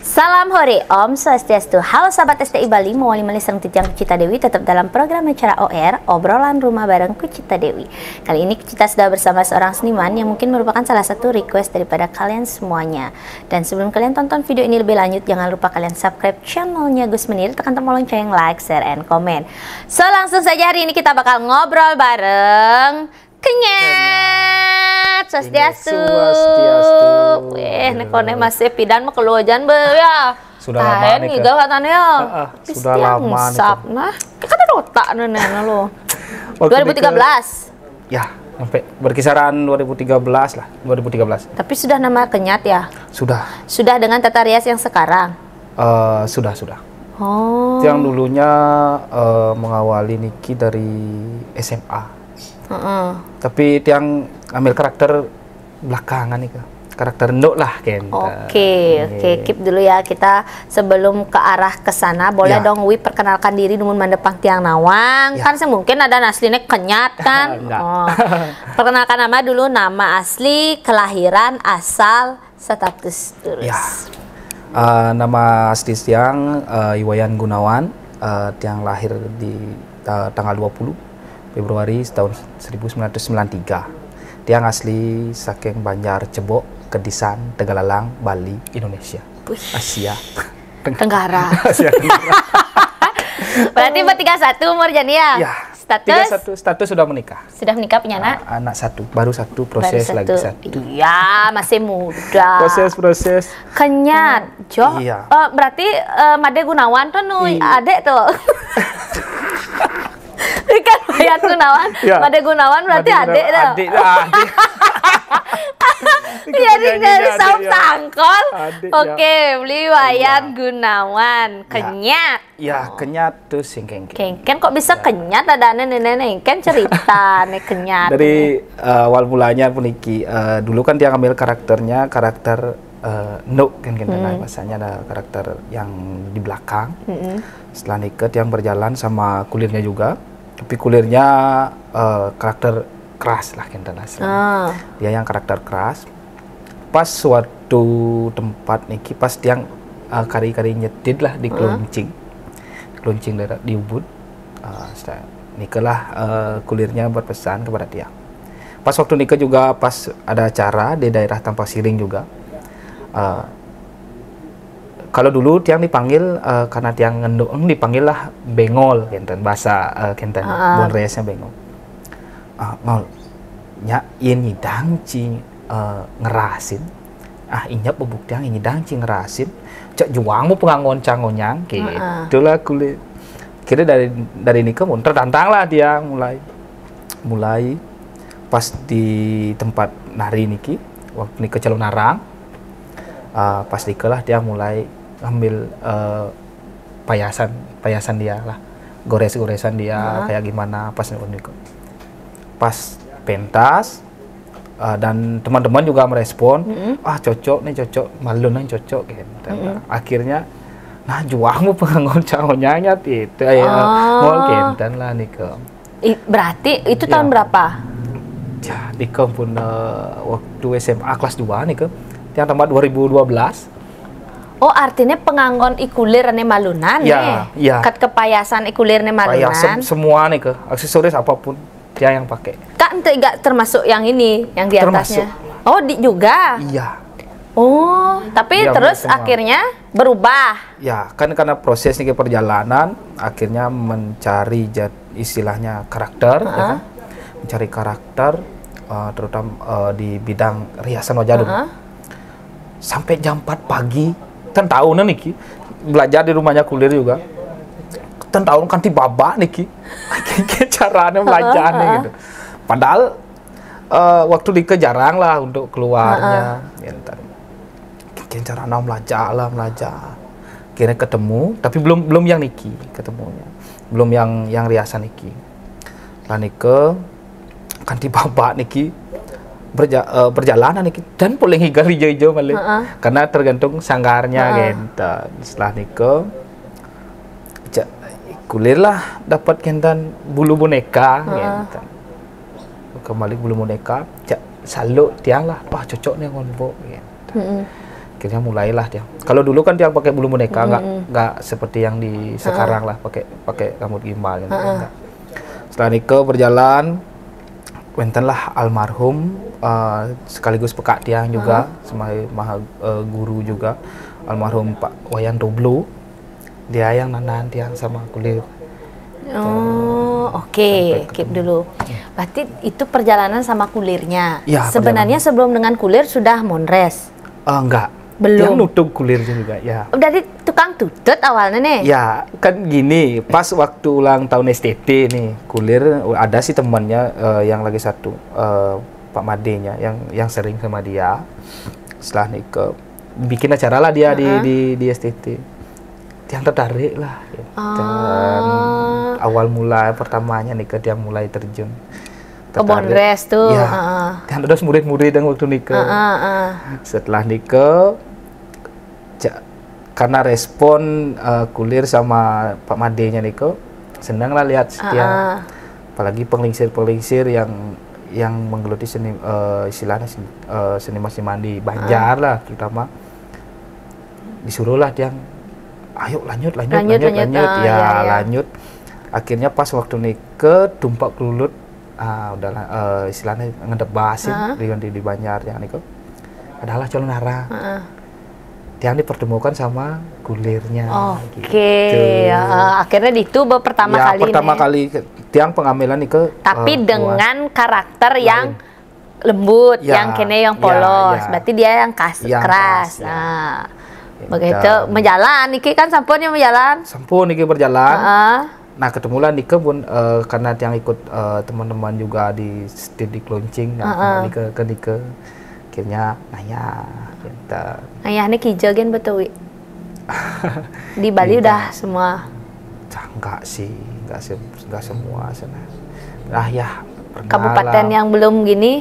Salam hore, Om Swastiastu. Halo sahabat STI Bali, mewali melisang titiang Kucita Dewi tetap dalam program acara OR, obrolan rumah bareng Kucita Dewi. Kali ini kita sudah bersama seorang seniman yang mungkin merupakan salah satu request daripada kalian semuanya. Dan sebelum kalian tonton video ini lebih lanjut, jangan lupa kalian subscribe channelnya Gus Menir, tekan tombol lonceng, like, share, and comment. So langsung saja hari ini kita bakal ngobrol bareng Kenyat Swastiastu. Nekone masih pidan mah keluajan be ya. Sudah lama nih gak katanya. Sudah lama nih. Nah, kan ada otak nenek lo. 2013. Ya, sampai berkisaran 2013 lah, 2013. Tapi sudah nama Kenyat ya? Sudah. Sudah dengan tata rias yang sekarang? Sudah. Oh. Yang dulunya mengawali Niki dari SMA. Tapi yang ambil karakter belakangan nih, karakter Ndok lah kan. Oke, keep dulu ya kita sebelum ke arah ke sana. Boleh dong Wi perkenalkan diri numun mandepang tiang nawang. Kan mungkin ada aslinya Kenyat kan. Perkenalkan nama dulu, nama asli, kelahiran, asal, status terus. Nama asli tiang Iwayan Gunawan, tiang lahir di tanggal 20 Februari tahun 1993. Tiang asli saking Banjar Cebok, Kedisan, Tegalalang, Bali, Indonesia. Asia Tenggara. Asia Tenggara. Berarti 31 umur jadi ya? Ya. Status sudah menikah. Sudah menikah punya anak? Anak satu, baru satu, proses lagi satu. Iya, masih muda. Proses. Kenyat, Jo. Iya. Berarti Made Gunawan tuh adek tuh. Ikan Mayat Gunawan, Made Gunawan berarti adek tuh. Adik. Jadi dari sangkol. Oke, beli Wayan Gunawan, Kenyat. Ya, Kenyat tuh sing kengken. Kengken kok bisa Kenyat, ada nenek-nenek kan cerita nih Kenyat. Dari awal mulanya puniki dulu kan dia ngambil karakter Ndok kan bahasanya ada karakter yang di belakang. Setelah nikah yang berjalan sama kulirnya juga. Tapi kulirnya karakter keras lah kan. Dia yang karakter keras. Pas suatu tempat niki pas tiang kari-kari nyedid lah di Keluncing daerah di Ubud. Nikah kulirnya berpesan kepada tiang. Pas waktu nikah juga pas ada acara di daerah Tampak Siring juga. Kalau dulu tiang dipanggil karena tiang ngendong dipanggil lah bengol kenten bahasa kenten bonresnya bengol. Ngol nya ien nyidang ci ngerasin. Inya bubuk tiang nyidang ci ngerasin. Cak juang mu pengangon-cangonyang gitulah kulit. Kira dari nikah mun tertantang lah dia mulai pas di tempat nari niki waktu nikah calon narang. Pas nikah lah dia mulai ambil payasan dia lah, goresan dia kayak gimana pas nikah. Pas pentas dan teman-teman juga merespon, cocok, malu nih cocok gitu. Akhirnya juangmu pengangon calonnya itu ngol kenten lah nikah. Berarti itu tahun berapa? Ya, nikah pun waktu SMA kelas 2 nikah. Yang tempat 2012. Oh, artinya penganggon ikulir ne malunan ya. Kat kepayasan ikulir ne malunan. Semua nih ke aksesoris apapun dia yang pakai. Kan enggak termasuk yang ini, yang di atasnya. Termasuk. Oh, juga. Iya. Oh, tapi terus akhirnya berubah. Ya, kan karena proses nih perjalanan akhirnya mencari istilahnya karakter, ya kan? Mencari karakter terutama di bidang riasan wajah dulu. Sampai jam 4 pagi, kan tahun niki belajar di rumahnya kulir juga. Kan tahun kan babak niki, caranya belajarnya gitu. Padahal waktu nikah jarang lah untuk keluarnya. Cara belajar. Kira ketemu, tapi belum yang niki ketemunya, belum yang riasan niki. Lah nikah kan babak niki. Berjalanan nih dan boleh higal hijau-hijau balik karena tergantung sanggarnya gitu. Setelah nikah kulir lah dapat kentan bulu boneka gitu. Kembali bulu boneka salut tiang lah cocok nih ngonbo gitu. akhirnya mulailah dia. Kalau dulu kan dia pakai bulu boneka, nggak seperti yang di sekarang lah, pakai rambut gimbal gitu. Setelah nikah berjalan, wentenlah almarhum sekaligus pekak tiang juga, sebagai guru juga, almarhum Pak Wayan Doblo. Dia yang nanan tiang sama kulir. Oh, oke, keep dulu. Berarti itu perjalanan sama kulirnya. Ya, sebenarnya sebelum dengan kulir sudah mondres. Enggak. Belum. Yang nutup kulir juga, ya. Berarti tukang tutut awalnya nih. Ya, kan gini, pas waktu ulang tahun STT nih, kulir ada sih temannya yang lagi satu, Pak Madenya, yang sering sama dia. Setelah nikah, bikin acara lah dia di STT. Yang tertarik lah. Ya. Dan awal mula pertamanya nikah dia mulai terjun. Ke Bondres tuh. Ya, kan ada murid-murid yang waktu nikah. Setelah nikah, karena respon kulir sama Pak Madenya nikah, senang lah lihat Tiang. Apalagi penglingsir-penglingsir yang menggeluti seni, istilahnya seniman di Banjar lah terutama, disuruhlah Tiang, ayo lanjut. Ya, lanjut. Akhirnya pas waktu nikah tumpak kelulut, udahlah istilahnya ngedebasin di Banjar yang nikah adalah calon arah. Yang dipertemukan sama kulirnya. Oke. Akhirnya itu pertama ya, kali. Pertama kali Tiang pengambilan nikah. Tapi dengan karakter yang lembut, yang kene yang polos. Berarti dia yang keras. Nah. Begitu menjalan, Niki kan sampun yang menjalan. Sampun Niki berjalan. Nah ketemulah Niki pun karena yang ikut teman-teman juga di launching, Niki ke Niki, akhirnya nanya. Ayah ini kijagen betul, di Bali udah semua. Enggak sih, enggak semua sana. Ya pernah kabupaten lah. Yang belum gini.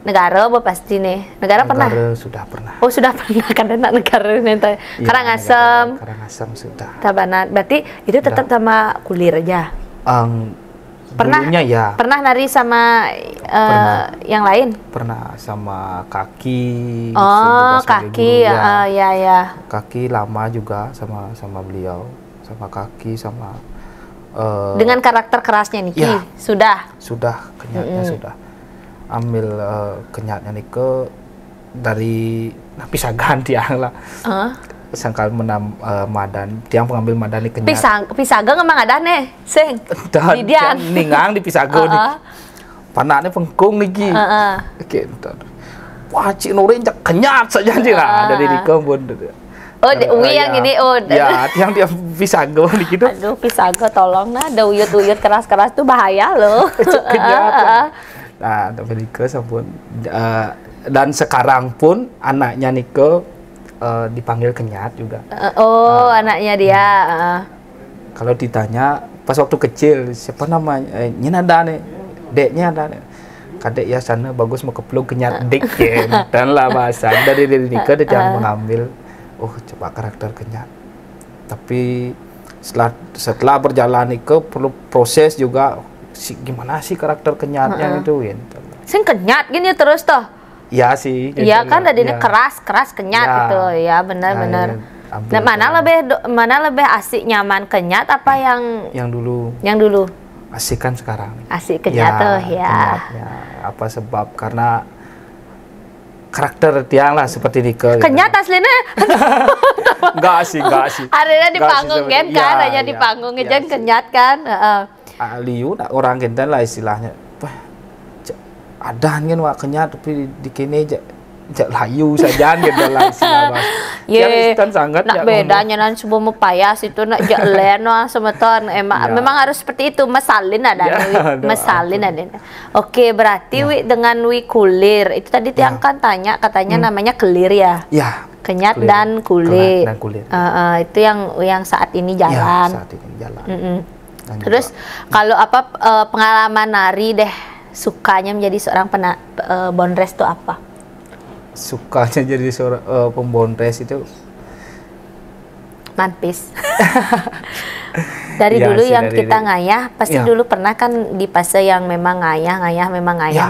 Negara apa pasti nih? Negara pernah? Sudah pernah. Oh sudah pernah, karena negara nanti. Ya, Karangasem sudah. Tabanan, berarti itu tetap sama kulir aja? Pernah? Dulunya ya. Pernah nari sama yang lain? Pernah sama Kaki. Oh Kaki, ya. Kaki lama juga sama beliau, sama Kaki sama. Dengan karakter kerasnya nih, ya, sudah. Sudah, kenyatnya sudah. Ambil kenyatnya nih dari Pisagan Tiang lah. Sangkal menam Madan, Tiang pengambil Madan nih kenyat. Pisagan emang ada nih, sing. Dan Tiang ningang di Pisagan nih. Panaknya pengkung nih ki. Gitu. Wah, Cik Nurin kenyat saja nih lah dari Dikembun. Oh, Uwi yang ini, ya, Tiang Pisagan nih gitu. Aduh, Pisagan tolong nah, ada uyut-uyut keras-keras tuh bahaya loh. Kenyat. Nah, Amerika sampun dan sekarang pun anaknya Niko dipanggil kenyat juga. Anaknya dia. Kalau ditanya pas waktu kecil siapa namanya, nyena nih, deknya ada nih. Kadek ya sana bagus mau kepluk kenyat dek dan lah bahasa dari Niko dia jangan mengambil coba karakter kenyat. Tapi setelah berjalan Niko perlu proses juga. Gimana sih karakter kenyatnya itu gitu. Sing kenyat gini terus toh. Ya sih. Iya kan tadinya keras kenyat gitu. Ya benar-benar. Nah, mana lebih asik nyaman kenyat apa yang dulu? Yang dulu. Asik kan sekarang. Asik kenyat tuh ya. Kenyatnya. Apa sebab? Karena karakter Tiang lah seperti Nike. Kenyat aslinya. Enggak sih. Akhirnya di panggung kan, hanya di panggung aja kenyat kan. Liu orang kita lah istilahnya. Ada kan wak kenyat tapi di kini layu saja gitu lah istilah. Ye, kan sangat nak bedanya nan semua mepayas itu nak jalen semeton memang harus seperti itu mesalin ada mesalin ada. Oke, berarti dengan kulir itu tadi Tiang kan tanya katanya namanya kelir ya. Ya. Kenyat dan kulir. Itu yang saat ini jalan. Ya, saat ini jalan. Terus kalau pengalaman nari deh, sukanya menjadi seorang Bondres itu apa? Sukanya jadi seorang pembondres itu manpis. Dari dulu yang kita ngayah, pasti dulu pernah kan di fase yang memang ngayah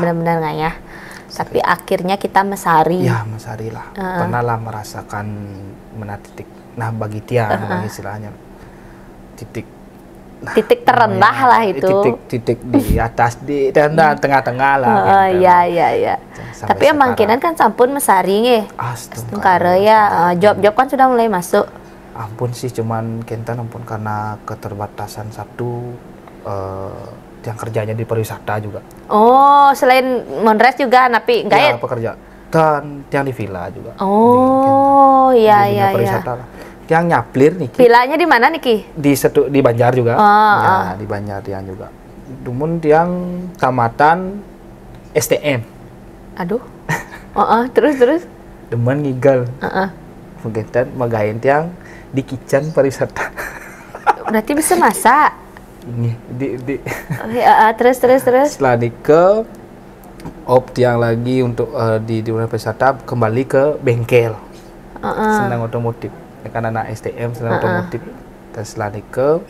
benar-benar ngayah. Tapi akhirnya kita mesari. Ya, mesari lah. Pernah lah merasakan titik. Nah, bagi Tiang, bagi istilahnya titik terendah lah itu. Titik di atas dan tengah-tengah lah. Iya. Tapi emang kinan kan sampun mesari nggih. Astungkara ya, job kan sudah mulai masuk. Ampun sih, cuman Kenten ampun karena keterbatasan satu yang kerjanya di pariwisata juga. Oh, selain Monres juga napi ya, pekerja dan yang di villa juga. Oh, iya. Pariwisata lah. Yang nyaplir nih. Villanya di mana nih? Di Banjar juga. Ya, di Banjar yang juga. Namun yang tamatan STM. Aduh. Terus. Demen ngigel. Mungkin magain tiang di kitchen pariwisata. Berarti bisa masak. Ini terus. Setelah ke tiang lagi untuk di pariwisata kembali ke bengkel. Senang otomotif. Karena anak STM senang otomotif. Dan setelah ke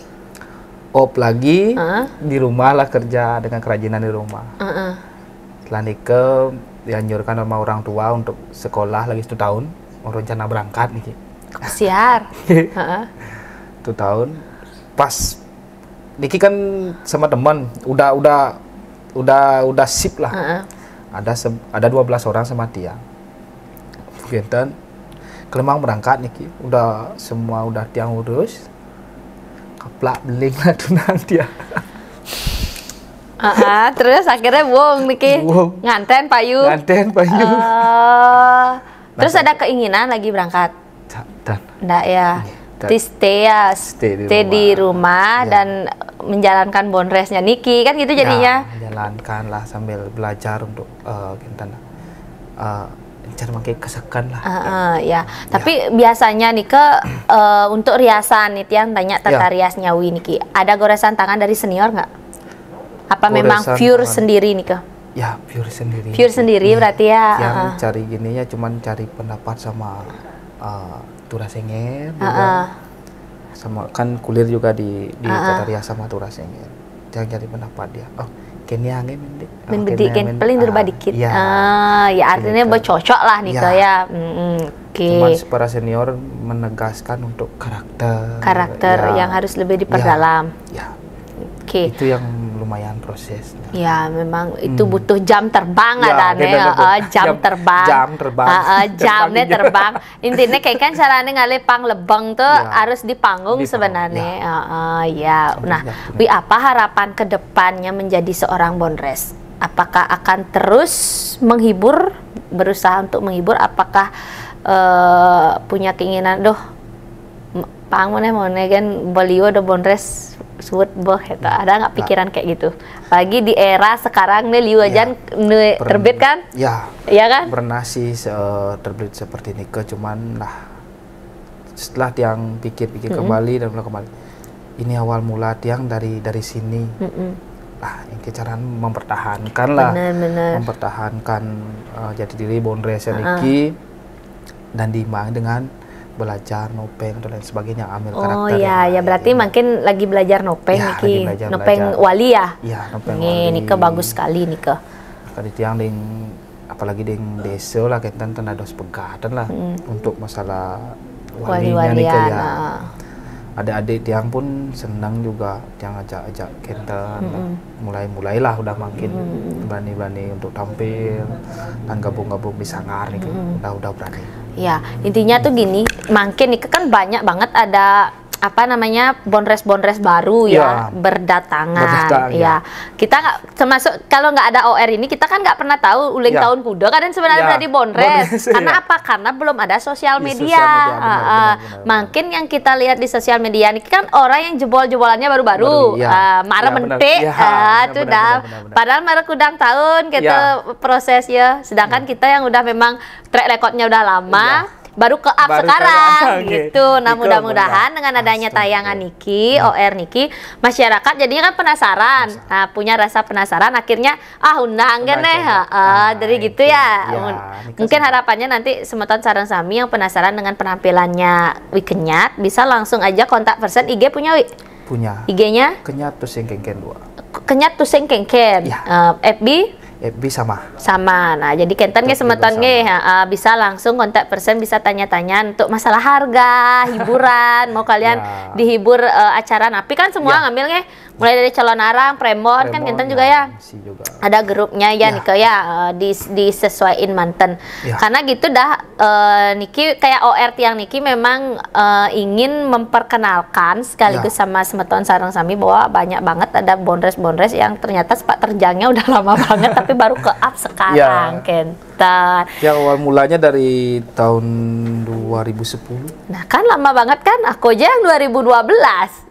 lagi di rumah lah, kerja dengan kerajinan di rumah. Setelah ke dianjurkan sama orang tua untuk sekolah lagi 1 tahun. Rencana berangkat nih. Siar. 1 tahun. Pas Niki kan sama teman udah sip lah. Ada 12 orang sama Tiang. Kemudian Kelemang berangkat Niki, semua udah Tiang urus. Kaplak beling lah tunang dia. Terus akhirnya buang Niki. Nganten payu. Terus ada keinginan lagi berangkat? Enggak ya. Stay di rumah dan menjalankan bonresnya Niki kan gitu jadinya. Ya, menjalankan lah sambil belajar untuk cara pakai kesekan lah. Tapi biasanya nih untuk riasan nih yang tanya tata rias nyawi Niki. Ada goresan tangan dari senior nggak? Apa goresan memang pure tangan sendiri nih Ya, pure sendiri. Pure sendiri berarti ya. Yang cari gininya cuman cari pendapat sama Turasenger sama kan kuliah juga di tata rias sama Turasenger. Jangan cari pendapat dia. Kini angin mendidik paling dirubah dikit. Ya artinya bercocok lah nih ya. Cuman para senior menegaskan untuk karakter yang harus lebih diperdalam. Itu yang lumayan proses. Ya memang itu butuh jam terbang jam terbang. Jamnya terbang. Intinya kayak kan caranya ngalih panglebang tuh harus di panggung sebenarnya. Nah, apa harapan kedepannya menjadi seorang bonres? Apakah akan terus menghibur, berusaha untuk menghibur? Apakah punya keinginan, pang mana kan beliau ada bonres suwet ada nggak pikiran kayak gitu? Apalagi di era sekarang nih liu aja terbit kan? Iya kan? Pernah sih terbit seperti ini cuman lah setelah Tiang pikir-pikir kembali dan kembali. Ini awal mula Tiang dari sini. Lah, yang cara mempertahankan lah, mempertahankan jati diri bonres Niki dan dimang dengan belajar nopeng dan lain sebagainya, ambil karakter. Berarti makin lagi belajar nopeng Niki. Nopeng wali ya? Iya, nopeng wali. Nika bagus sekali Nika. Kali Tiang apalagi ding desa lah Kenten ada pegatan lah untuk masalah walinya Nika ya. Adik-adik Tiang pun senang juga Tiang ajak Kenten. Mulailah udah makin berani-berani untuk tampil dan gabung-gabung di sanggar nih. Udah berani. Ya, intinya tuh gini, makin nih kan banyak banget ada bonres baru berdatangan. Kita nggak termasuk kalau nggak ada OR ini kita kan nggak pernah tahu ulang tahun kuda kan sebenarnya berarti bonres. Karena apa? Karena belum ada sosial media. Makin yang kita lihat di sosial media ini kan orang yang jebol-jebolannya baru-baru, marah mentik, padahal marah kudang tahun gitu prosesnya. Sedangkan kita yang udah memang track recordnya udah lama. Baru ke up sekarang gitu. Nah mudah-mudahan dengan adanya tayangan Niki, OR Niki, masyarakat jadinya kan penasaran. Nah, punya rasa penasaran akhirnya undang deh. Dari gitu ya. Mungkin harapannya nanti semeton sareng sami yang penasaran dengan penampilannya Wi Kenyat bisa langsung aja kontak person IG punya Wi. Punya. IG-nya? Kenyat Tusing Kengken 2. Kenyat Tusing Kengken. FB? FB sama. Sama. Nah, jadi kenten ge semeton ge bisa langsung kontak person, bisa tanya-tanya untuk masalah harga, hiburan, mau kalian dihibur acara napi kan semua ngambilnya mulai dari calon arang, premon kan kenten juga ya. Ada grupnya ya Nike ya disesuaiin manten. Karena gitu dah Niki kayak OR tiang Niki memang ingin memperkenalkan sekaligus sama semeton sareng sami bahwa banyak banget ada bondres-bondres yang ternyata sepak terjangnya udah lama banget tapi baru ke up sekarang kenten. Yang awal mulanya dari tahun 2010. Nah kan lama banget kan, aku aja yang 2012.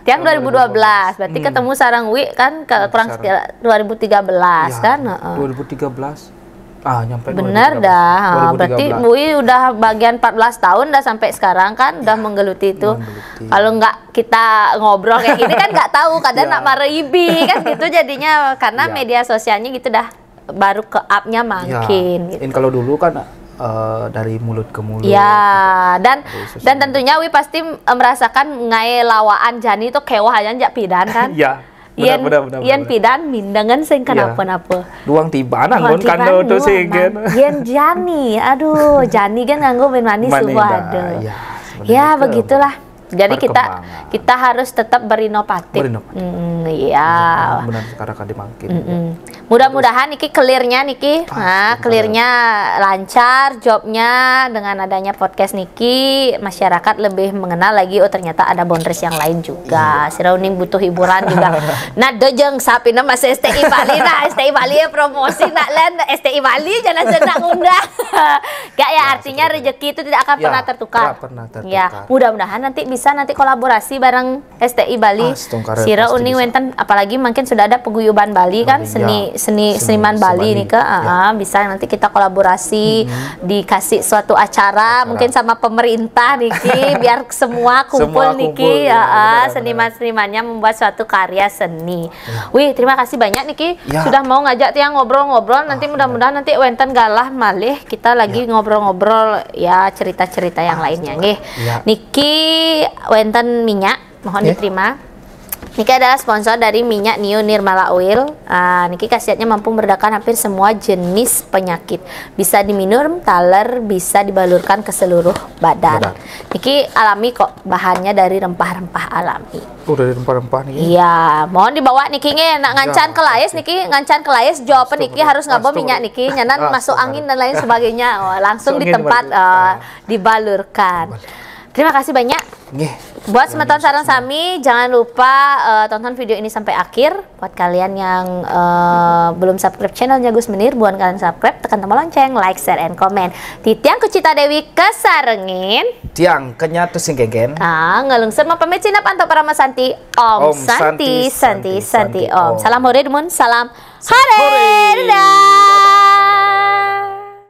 Yang 2012, berarti ketemu sarang Wi kan kurang sekitar 2013 kan? 2013. Nyampe bener 2013. dah, berarti Wi udah bagian 14 tahun dah sampai sekarang kan udah menggeluti itu. Kalau nggak kita ngobrol kayak gini kan nggak tahu kadang nak marah ibi kan gitu jadinya karena media sosialnya gitu dah baru ke up-nya makin. Gitu. Kalau dulu kan dari mulut ke mulut. Ya, dan tentunya Wi pasti merasakan ngai lawaan Jani itu kewah aja jak pidan kan? Iya. Benar. Pidan mindangan sing kenapa-napa. Duang tiba nanggon kando tuh sing yen Jani, aduh Jani kan nganggo ben manis aduh. Ya, begitulah. Jadi kita harus tetap berinovasi. Iya. Benar sekarang kan dimangkin. Mudah-mudahan Niki clear-nya Niki, clear-nya lancar, jobnya dengan adanya podcast Niki, masyarakat lebih mengenal lagi oh ternyata ada bondres yang lain juga. Si Rauning butuh hiburan juga. Nah dojeng sapi nama STI Bali, nah STI Bali ya promosi nak lain STI Bali jangan senang undang. Gak ya artinya rezeki itu tidak akan pernah tertukar. Ya mudah-mudahan nanti bisa kolaborasi bareng STI Bali. Sira Uning Wenten apalagi mungkin sudah ada peguyuban Bali kan seniman Bali nih bisa nanti kita kolaborasi dikasih suatu acara mungkin sama pemerintah Niki biar semua kumpul Niki seniman-senimannya membuat suatu karya seni. Wih terima kasih banyak Niki sudah mau ngajak tiang ngobrol-ngobrol nanti mudah-mudahan nanti Wenten galah malih kita lagi ngobrol-ngobrol ya cerita-cerita yang lainnya nggih. Niki Wenten minyak mohon diterima. Niki adalah sponsor dari minyak Nio Nirmala Oil. Niki khasiatnya mampu meredakan hampir semua jenis penyakit. Bisa diminum, taler, bisa dibalurkan ke seluruh badan. Niki alami kok, bahannya dari rempah-rempah alami. Dari rempah-rempah nih. Iya, mohon dibawa Niki nak ngancan ke layes Niki, ngancan ke layes jawaban Niki harus ngabo minyak Niki, nyanan masuk angin dan lain sebagainya. Langsung di tempat dibalurkan. Terima kasih banyak. Buat semeton sareng sami, jangan lupa tonton video ini sampai akhir. Buat kalian yang belum subscribe channelnya Gus Menir, buat kalian subscribe, tekan tombol lonceng, like, share, and comment. Titiang Kucita Dewi kesarengin. Tiang kenyatu sing gegen. Ngelungser mapamit cinap anto para Santi. Om Santi, Santi, Santi, Om. Salam hore demun, salam hore.